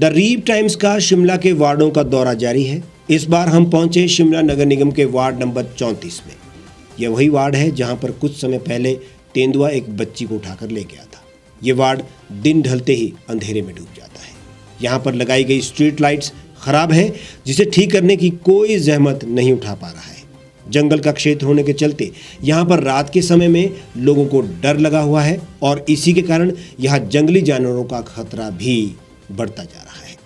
The रीव times का शिमला के वार्डों का दौरा जारी है। इस बार हम पहुंचे शिमला नगर निगम के वार्ड नंबर 34 में। यह वही वार्ड है जहां पर कुछ समय पहले तेंदुआ एक बच्ची को उठाकर ले गया था। ये वार्ड दिन ढलते ही अंधेरे में डूब जाता है। यहाँ पर लगाई गई स्ट्रीट लाइट्स खराब है, जिसे ठीक करने की कोई जहमत नहीं उठा पा रहा है। जंगल का क्षेत्र होने के चलते यहाँ पर रात के समय में लोगों को डर लगा हुआ है और इसी के कारण यहाँ जंगली जानवरों का खतरा भी बढ़ता जा रहा है।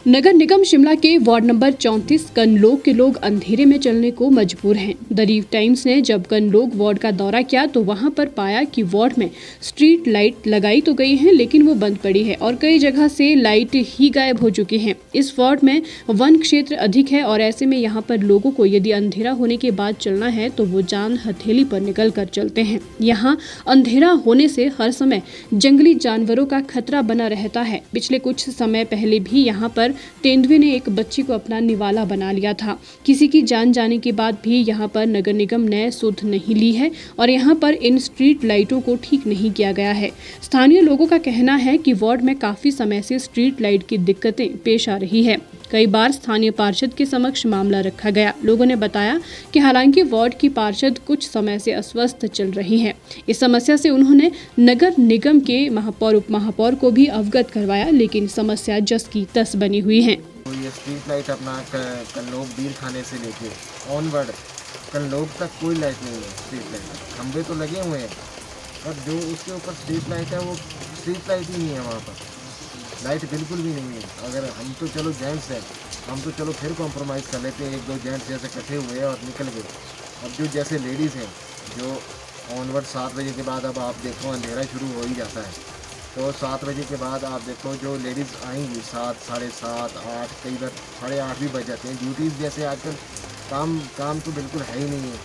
नगर निगम शिमला के वार्ड नंबर 34 कनलोग के लोग अंधेरे में चलने को मजबूर हैं। द रीव टाइम्स ने जब कनलोग वार्ड का दौरा किया तो वहां पर पाया कि वार्ड में स्ट्रीट लाइट लगाई तो गई है, लेकिन वो बंद पड़ी है और कई जगह से लाइट ही गायब हो चुकी हैं। इस वार्ड में वन क्षेत्र अधिक है और ऐसे में यहाँ पर लोगों को यदि अंधेरा होने के बाद चलना है तो वो जान हथेली पर निकल कर चलते हैं। यहाँ अंधेरा होने से हर समय जंगली जानवरों का खतरा बना रहता है। पिछले कुछ समय पहले भी यहाँ पर तेंदुए ने एक बच्ची को अपना निवाला बना लिया था। किसी की जान जाने के बाद भी यहाँ पर नगर निगम ने सुध नहीं ली है और यहाँ पर इन स्ट्रीट लाइटों को ठीक नहीं किया गया है। स्थानीय लोगों का कहना है कि वार्ड में काफी समय से स्ट्रीट लाइट की दिक्कतें पेश आ रही है। कई बार स्थानीय पार्षद के समक्ष मामला रखा गया। लोगों ने बताया कि हालांकि वार्ड की पार्षद कुछ समय से अस्वस्थ चल रही हैं। इस समस्या से उन्होंने नगर निगम के महापौर उप महापौर को भी अवगत करवाया, लेकिन समस्या जस की तस बनी हुई है। ये स्ट्रीट लाइट अपना कनलोग बीर खाने से लेके ऑनवर्ड कनलोग तक कोई लाइट नहीं है। स्ट्रीट लाइट खंबे तो लगे हुए हैं और जो उसके ऊपर स्ट्रीट लाइट है वो स्ट्रीट लाइट ही नहीं है। वहाँ पर लाइट बिल्कुल भी नहीं है। अगर हम तो चलो जेंट्स हैं, हम तो चलो फिर कॉम्प्रोमाइज़ कर लेते हैं, एक दो जेंट्स जैसे इकट्ठे हुए और निकल गए। अब जो जैसे लेडीज़ हैं जो ऑनवर्ड 7 बजे के बाद अब आप देखो अंधेरा शुरू हो ही जाता है, तो 7 बजे के बाद आप देखो जो लेडीज़ आएंगी 7, साढ़े 7, 8, कई बार 8:30 भी बज जाते हैं। ड्यूटीज़ जैसे आजकल काम तो बिल्कुल है ही नहीं है।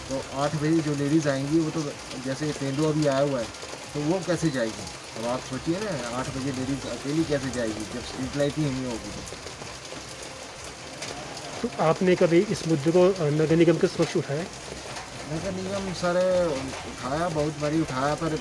तो 8 बजे जो लेडीज़ आएंगी वो तो जैसे तेंदुआ भी आया हुआ है तो वो कैसे जाएगी। अब आप सोचिए ना 8 बजे लेडीज़ अकेली कैसे जाएगी जब स्ट्रीट लाइट ही नहीं होगी। तो आपने कभी इस मुद्दे को नगर निगम के समक्ष उठाया? नगर निगम सर उठाया, बहुत बारी उठाया, पर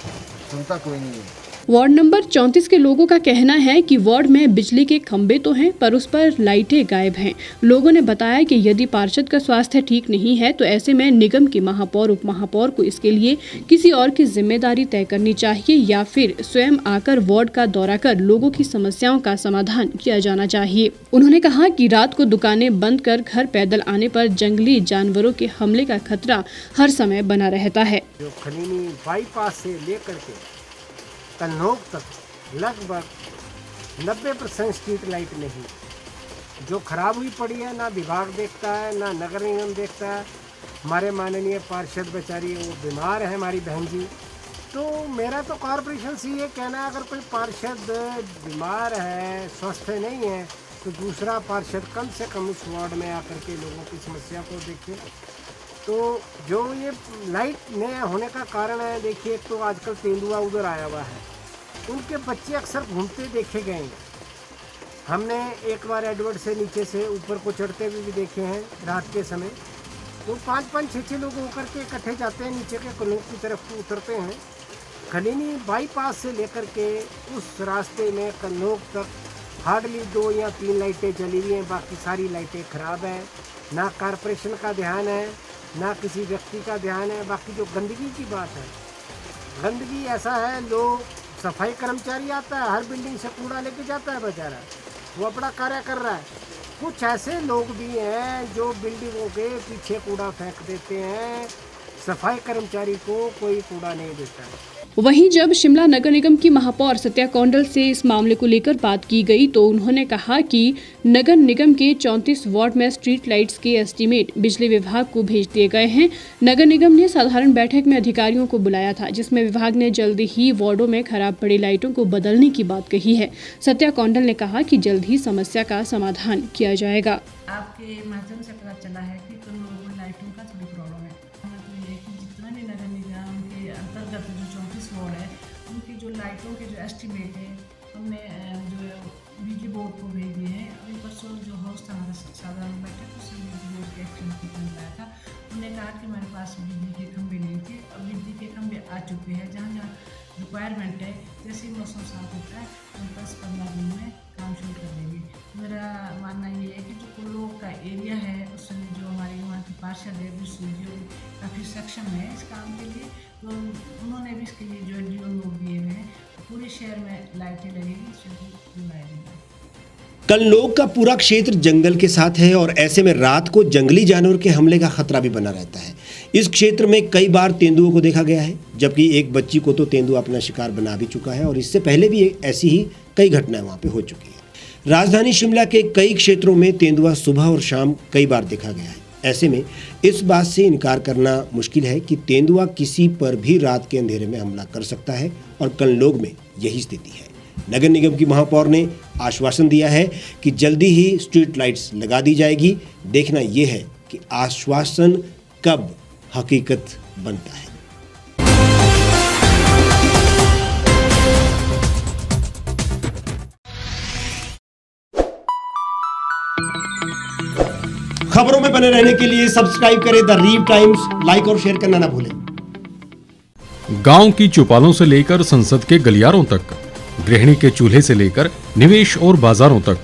सुनता कोई नहीं है। वार्ड नंबर 34 के लोगों का कहना है कि वार्ड में बिजली के खंभे तो हैं पर उस पर लाइटें गायब हैं। लोगों ने बताया कि यदि पार्षद का स्वास्थ्य ठीक नहीं है तो ऐसे में निगम के महापौर उप महापौर को इसके लिए किसी और की जिम्मेदारी तय करनी चाहिए या फिर स्वयं आकर वार्ड का दौरा कर लोगों की समस्याओं का समाधान किया जाना चाहिए। उन्होंने कहा कि रात को दुकानें बंद कर घर पैदल आने पर जंगली जानवरों के हमले का खतरा हर समय बना रहता है। जो खलीनी बाईपास से लेकर के कनलोग तक लगभग 90% स्ट्रीट लाइट नहीं, जो खराब हुई पड़ी है। ना विभाग देखता है, ना नगर निगम देखता है। हमारे माननीय पार्षद बेचारी वो बीमार है, हमारी बहन जी। तो मेरा तो कॉरपोरेशन से ये कहना है, अगर कोई पार्षद बीमार है, स्वस्थ नहीं है, तो दूसरा पार्षद कम से कम इस वार्ड में आकर के लोगों की समस्या को देखे। तो जो ये लाइट न होने का कारण है, देखिए तो आजकल तेंदुआ उधर आया हुआ है, उनके बच्चे अक्सर घूमते देखे गए हैं। हमने एक बार एडवर्ड से नीचे से ऊपर को चढ़ते हुए भी देखे हैं रात के समय। तो 5-5, 6-6 लोग होकर के इकट्ठे जाते हैं, नीचे के कॉलोनी की तरफ को उतरते हैं। खलीनी बाईपास से लेकर के उस रास्ते में कनलोग तक हार्डली 2 या 3 लाइटें जली हुई हैं, बाकी सारी लाइटें ख़राब हैं। ना कॉरपोरेशन का ध्यान है, ना किसी व्यक्ति का ध्यान है। बाकी जो गंदगी की बात है, गंदगी ऐसा है, लोग सफाई कर्मचारी आता है, हर बिल्डिंग से कूड़ा लेके जाता है बेचारा, वो अपना कार्य कर रहा है। कुछ ऐसे लोग भी हैं जो बिल्डिंगों के पीछे कूड़ा फेंक देते हैं, सफाई कर्मचारी को कोई कूड़ा नहीं देता है। वहीं जब शिमला नगर निगम की महापौर सत्या कौंडल से इस मामले को लेकर बात की गई तो उन्होंने कहा कि नगर निगम के 34 वार्ड में स्ट्रीट लाइट्स के एस्टीमेट बिजली विभाग को भेज दिए गए हैं। नगर निगम ने साधारण बैठक में अधिकारियों को बुलाया था, जिसमें विभाग ने जल्द ही वार्डों में खराब पड़ी लाइटों को बदलने की बात कही है। सत्या कौंडल ने कहा कि जल्द ही समस्या का समाधान किया जाएगा। आपके माध्यम से पता चला है कि लाइटों का थोड़ी प्रॉब्लम है। जितना भी नगर निगम के अंतर्गत जो 34 वार्ड है, उनकी जो लाइटों के जो एस्टीमेट है हमने जो बिजली बोर्ड को भेज दिए हैं। अभी परसों जो हाउस था हमारा साधारण बैठक, उसमें बिजली बोर्ड के एक्शन की लाया था। उन्होंने कहा कि हमारे पास बिजली के खंभे नहीं थे, अब बिजली के खंभे आ चुके हैं। जहाँ जहाँ रिक्वायरमेंट है, जैसे ही मौसम साफ होता है 10-15 दिन में काम शुरू कर देंगे। मेरा मानना ये है कि जो कुल्लू का एरिया है उसमें जो हमारे वहाँ के पार्षद है जो काफ़ी सक्षम है इस काम के लिए, तो उन्होंने भी इसके लिए जो एनजीओ लोग दिए हुए हैं, पूरे शहर में लाइटें लगेगी, इसको लगाया जाएगा। कनलोग का पूरा क्षेत्र जंगल के साथ है और ऐसे में रात को जंगली जानवर के हमले का खतरा भी बना रहता है। इस क्षेत्र में कई बार तेंदुओं को देखा गया है, जबकि एक बच्ची को तो तेंदुआ अपना शिकार बना भी चुका है और इससे पहले भी ऐसी ही कई घटनाएं वहां पे हो चुकी है। राजधानी शिमला के कई क्षेत्रों में तेंदुआ सुबह और शाम कई बार देखा गया है। ऐसे में इस बात से इनकार करना मुश्किल है कि तेंदुआ किसी पर भी रात के अंधेरे में हमला कर सकता है और कनलोग में यही स्थिति है। नगर निगम की महापौर ने आश्वासन दिया है कि जल्दी ही स्ट्रीट लाइट्स लगा दी जाएगी। देखना यह है कि आश्वासन कब हकीकत बनता है। खबरों में बने रहने के लिए सब्सक्राइब करें द रीव टाइम्स, लाइक और शेयर करना ना भूलें। गांव की चौपालों से लेकर संसद के गलियारों तक, गृहिणी के चूल्हे से लेकर निवेश और बाजारों तक,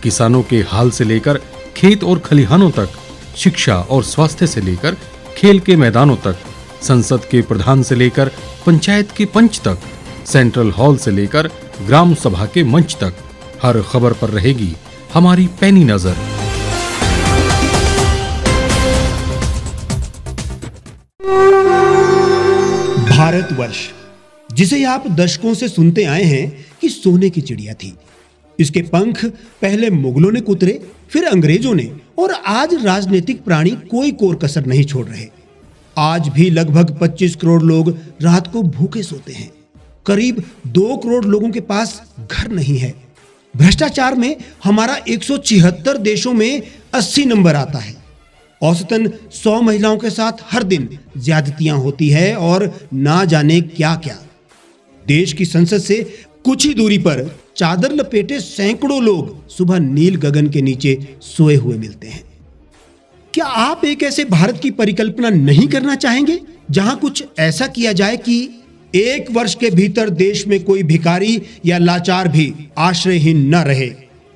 किसानों के हाल से लेकर खेत और खलिहानों तक, शिक्षा और स्वास्थ्य से लेकर खेल के मैदानों तक, संसद के प्रधान से लेकर पंचायत के पंच तक, सेंट्रल हॉल से लेकर ग्राम सभा के मंच तक, हर खबर पर रहेगी हमारी पैनी नजर। भारतवर्ष, जिसे आप दशकों से सुनते आए हैं कि सोने की चिड़िया थी, इसके पंख पहले मुगलों ने कुतरे, फिर अंग्रेजों ने, और आज राजनीतिक प्राणी कोई कोर कसर नहीं छोड़ रहे। आज भी लगभग 25 करोड़ लोग रात को भूखे सोते हैं। करीब 2 करोड़ लोगों के पास घर नहीं है। भ्रष्टाचार में हमारा 176 देशों में 80 नंबर आता है। औसतन 100 महिलाओं के साथ हर दिन ज्यादतियां होती है और ना जाने क्या क्या। देश की संसद से कुछ ही दूरी पर चादर लपेटे सैकड़ों लोग सुबह नील गगन के नीचे सोए हुए मिलते हैं। क्या आप एक ऐसे भारत की परिकल्पना नहीं करना चाहेंगे जहां कुछ ऐसा किया जाए कि 1 वर्ष के भीतर देश में कोई भिखारी या लाचार भी आश्रयहीन न रहे?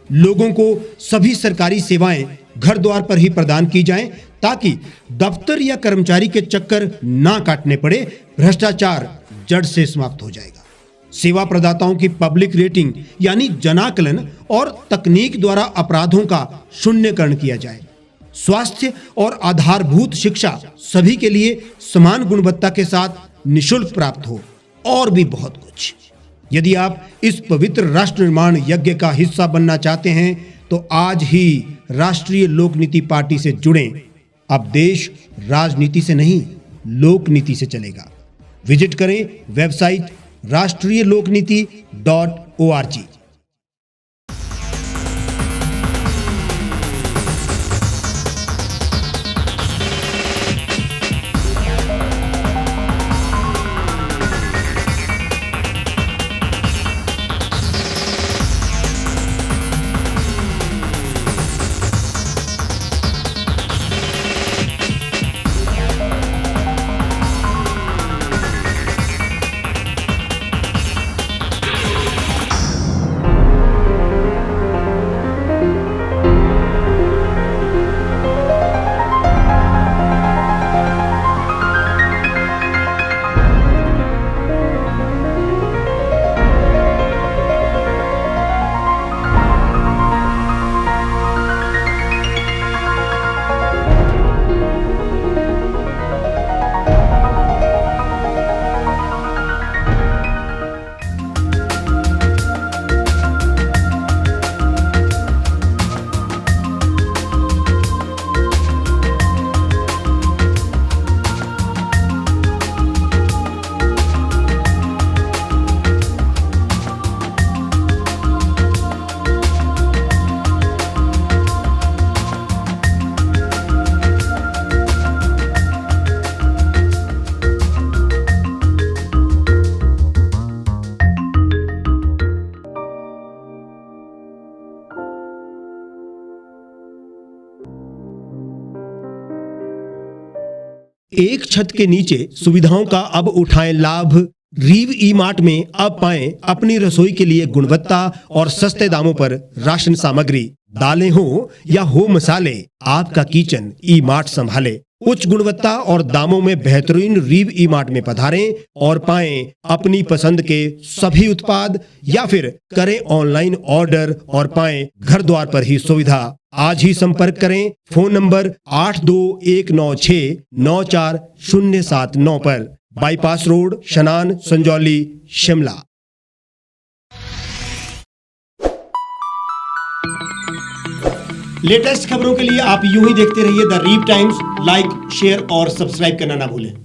लोगों को सभी सरकारी सेवाएं घर द्वार पर ही प्रदान की जाएं ताकि दफ्तर या कर्मचारी के चक्कर ना काटने पड़े। भ्रष्टाचार जड़ से समाप्त हो जाएगा। सेवा प्रदाताओं की पब्लिक रेटिंग यानी जनाकलन और तकनीक द्वारा अपराधों का शून्यकरण किया जाए। स्वास्थ्य और आधारभूत शिक्षा सभी के लिए समान गुणवत्ता के साथ निःशुल्क प्राप्त हो, और भी बहुत कुछ। यदि आप इस पवित्र राष्ट्र निर्माण यज्ञ का हिस्सा बनना चाहते हैं तो आज ही राष्ट्रीय लोक नीति पार्टी से जुड़ें। अब देश राजनीति से नहीं, लोक नीति से चलेगा। विजिट करें वेबसाइट rashtriyalokniti.org। एक छत के नीचे सुविधाओं का अब उठाएं लाभ। रीव ई मार्ट में अब पाएं अपनी रसोई के लिए गुणवत्ता और सस्ते दामों पर राशन सामग्री। दालें हो या हो मसाले, आपका किचन ई मार्ट संभाले। उच्च गुणवत्ता और दामों में बेहतरीन रीव ई मार्ट में पधारें और पाएं अपनी पसंद के सभी उत्पाद, या फिर करें ऑनलाइन ऑर्डर और पाएं घर द्वार पर ही सुविधा। आज ही संपर्क करें फोन नंबर 8219694079 पर, बाईपास रोड, शनान, संजौली, शिमला। लेटेस्ट खबरों के लिए आप यूं ही देखते रहिए द रीव टाइम्स। लाइक, शेयर और सब्सक्राइब करना ना भूलें।